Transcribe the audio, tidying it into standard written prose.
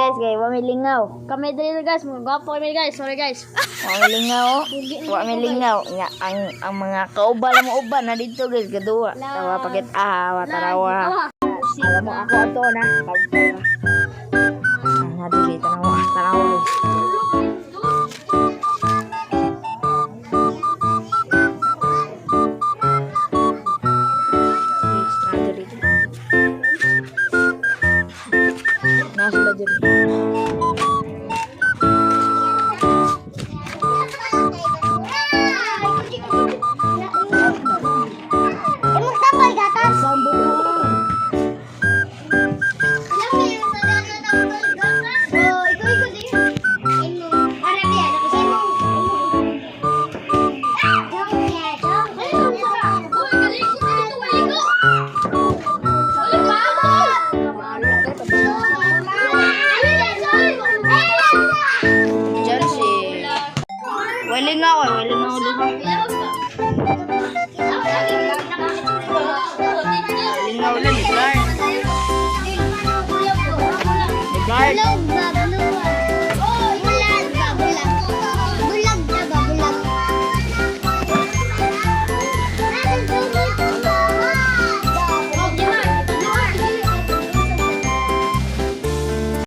guys, kay wa may lingaw. Kami diri guys, mga gwapo kami guys. Sorry guys. Wa may lingaw. Wa may lingaw. Nga ang mga kauban mo uban na dito guys, kadua. Tawa pakit awa tarawa. Alam mo ako ato na. Na dili tanawa, tanawa. Nasa diri. Walingaw dito. Walingaw lang ni Clark. Ni Clark.